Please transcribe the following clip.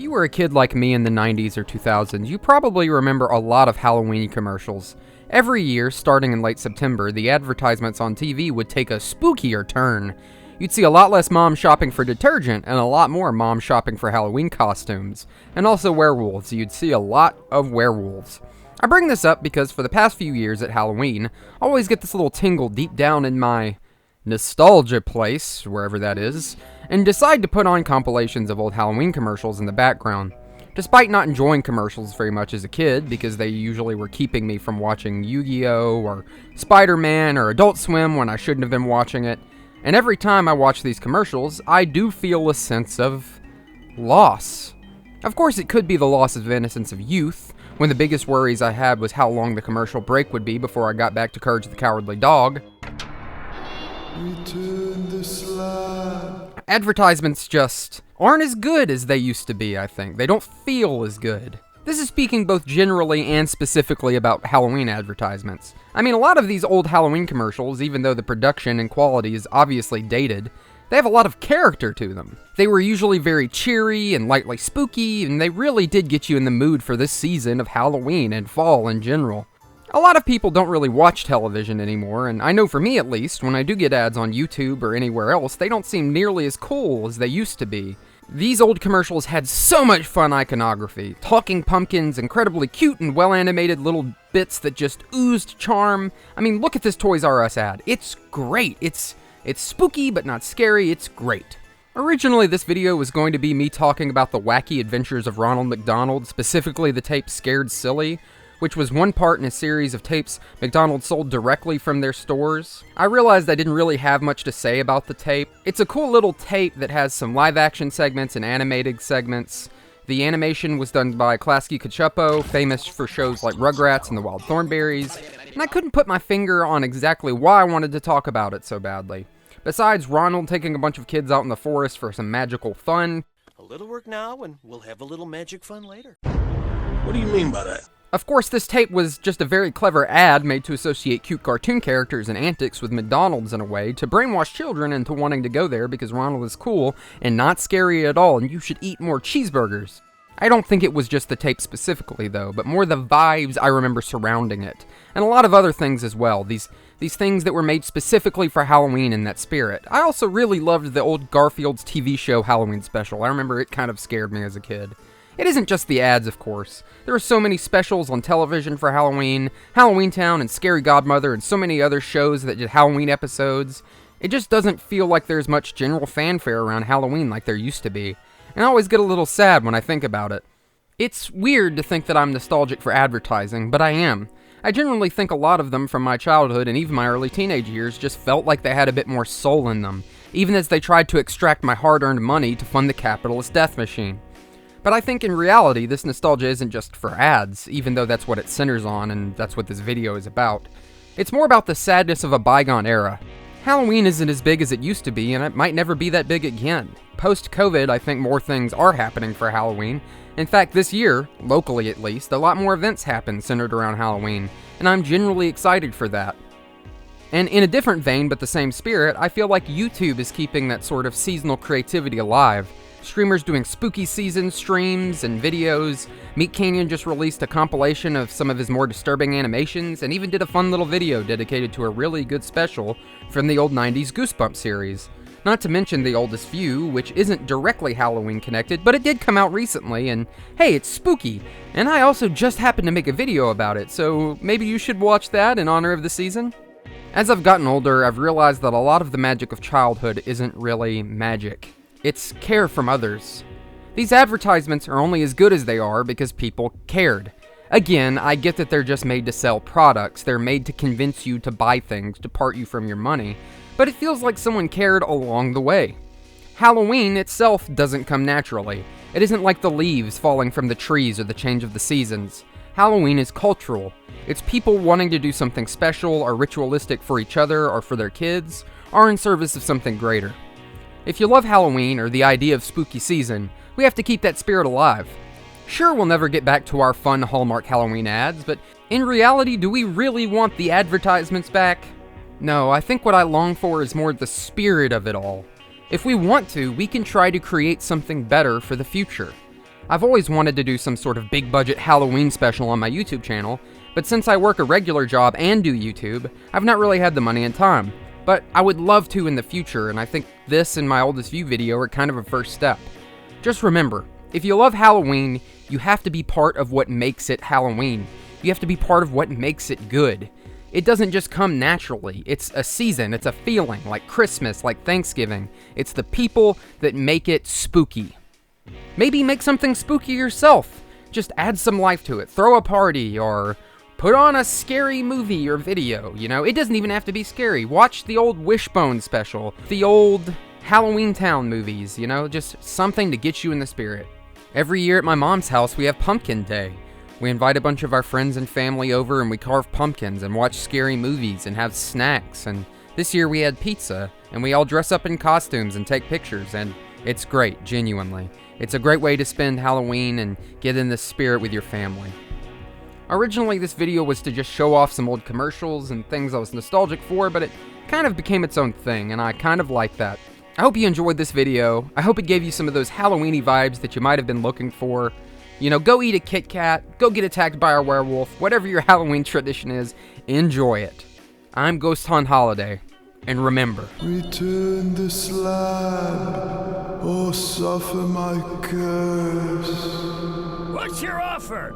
you were a kid like me in the 90s or 2000s, you probably remember a lot of Halloween commercials. Every year, starting in late September, the advertisements on TV would take a spookier turn. You'd see a lot less moms shopping for detergent and a lot more moms shopping for Halloween costumes. And also werewolves. You'd see a lot of werewolves. I bring this up because for the past few years at Halloween, I always get this little tingle deep down in my nostalgia place, wherever that is, and decide to put on compilations of old Halloween commercials in the background. Despite not enjoying commercials very much as a kid, because they usually were keeping me from watching Yu-Gi-Oh! Or Spider-Man or Adult Swim when I shouldn't have been watching it, and every time I watch these commercials, I do feel a sense of loss. Of course, it could be the loss of innocence of youth, when the biggest worries I had was how long the commercial break would be before I got back to Courage the Cowardly Dog. Return the slab. Advertisements just aren't as good as they used to be, I think. They don't feel as good. This is speaking both generally and specifically about Halloween advertisements. I mean, a lot of these old Halloween commercials, even though the production and quality is obviously dated, they have a lot of character to them. They were usually very cheery and lightly spooky, and they really did get you in the mood for this season of Halloween and fall in general. A lot of people don't really watch television anymore, and I know for me at least, when I do get ads on YouTube or anywhere else, they don't seem nearly as cool as they used to be. These old commercials had so much fun iconography, talking pumpkins, incredibly cute and well-animated little bits that just oozed charm. I mean, look at this Toys R Us ad. It's great. It's spooky but not scary. It's great. Originally, this video was going to be me talking about the wacky adventures of Ronald McDonald, specifically the tape Scared Silly, which was one part in a series of tapes McDonald's sold directly from their stores. I realized I didn't really have much to say about the tape. It's a cool little tape that has some live-action segments and animated segments. The animation was done by Klasky Csupo, famous for shows like Rugrats and the Wild Thornberrys, and I couldn't put my finger on exactly why I wanted to talk about it so badly. Besides Ronald taking a bunch of kids out in the forest for some magical fun. A little work now, and we'll have a little magic fun later. What do you mean by that? Of course, this tape was just a very clever ad made to associate cute cartoon characters and antics with McDonald's in a way, to brainwash children into wanting to go there because Ronald is cool and not scary at all, and you should eat more cheeseburgers. I don't think it was just the tape specifically, though, but more the vibes I remember surrounding it, and a lot of other things as well, these things that were made specifically for Halloween in that spirit. I also really loved the old Garfield's TV show Halloween special. I remember it kind of scared me as a kid. It isn't just the ads, of course. There are so many specials on television for Halloween, Halloween Town and Scary Godmother, and so many other shows that did Halloween episodes. It just doesn't feel like there's much general fanfare around Halloween like there used to be, and I always get a little sad when I think about it. It's weird to think that I'm nostalgic for advertising, but I am. I generally think a lot of them from my childhood and even my early teenage years just felt like they had a bit more soul in them, even as they tried to extract my hard-earned money to fund the capitalist death machine. But I think in reality, this nostalgia isn't just for ads, even though that's what it centers on and that's what this video is about. It's more about the sadness of a bygone era. Halloween isn't as big as it used to be, and it might never be that big again. Post-COVID, I think more things are happening for Halloween. In fact, this year, locally at least, a lot more events happen centered around Halloween, and I'm generally excited for that. And in a different vein, but the same spirit, I feel like YouTube is keeping that sort of seasonal creativity alive. Streamers doing spooky season streams and videos. Meat Canyon just released a compilation of some of his more disturbing animations, and even did a fun little video dedicated to a really good special from the old 90s Goosebumps series. Not to mention the oldest few, which isn't directly Halloween connected, but it did come out recently, and hey, it's spooky. And I also just happened to make a video about it, so maybe you should watch that in honor of the season? As I've gotten older, I've realized that a lot of the magic of childhood isn't really magic. It's care from others. These advertisements are only as good as they are because people cared. Again, I get that they're just made to sell products. They're made to convince you to buy things, to part you from your money. But it feels like someone cared along the way. Halloween itself doesn't come naturally. It isn't like the leaves falling from the trees or the change of the seasons. Halloween is cultural. It's people wanting to do something special or ritualistic for each other or for their kids, or in service of something greater. If you love Halloween or the idea of spooky season, we have to keep that spirit alive. Sure, we'll never get back to our fun Hallmark Halloween ads, but in reality, do we really want the advertisements back? No, I think what I long for is more the spirit of it all. If we want to, we can try to create something better for the future. I've always wanted to do some sort of big budget Halloween special on my YouTube channel, but since I work a regular job and do YouTube, I've not really had the money and time. But I would love to in the future, and I think this and my oldest view video are kind of a first step. Just remember, if you love Halloween, you have to be part of what makes it Halloween. You have to be part of what makes it good. It doesn't just come naturally. It's a season, it's a feeling, like Christmas, like Thanksgiving. It's the people that make it spooky. Maybe make something spooky yourself. Just add some life to it. Throw a party, or put on a scary movie or video, you know? It doesn't even have to be scary. Watch the old Wishbone special, the old Halloween Town movies, you know? Just something to get you in the spirit. Every year at my mom's house, we have Pumpkin Day. We invite a bunch of our friends and family over, and we carve pumpkins and watch scary movies and have snacks. And this year we had pizza, and we all dress up in costumes and take pictures, and it's great, genuinely. It's a great way to spend Halloween and get in the spirit with your family. Originally, this video was to just show off some old commercials and things I was nostalgic for, but it kind of became its own thing, and I kind of like that. I hope you enjoyed this video. I hope it gave you some of those Halloween-y vibes that you might have been looking for. You know, go eat a Kit Kat, go get attacked by a werewolf, whatever your Halloween tradition is, enjoy it. I'm GhostsOnHoliday, and remember, return the slab or suffer my curse. What's your offer?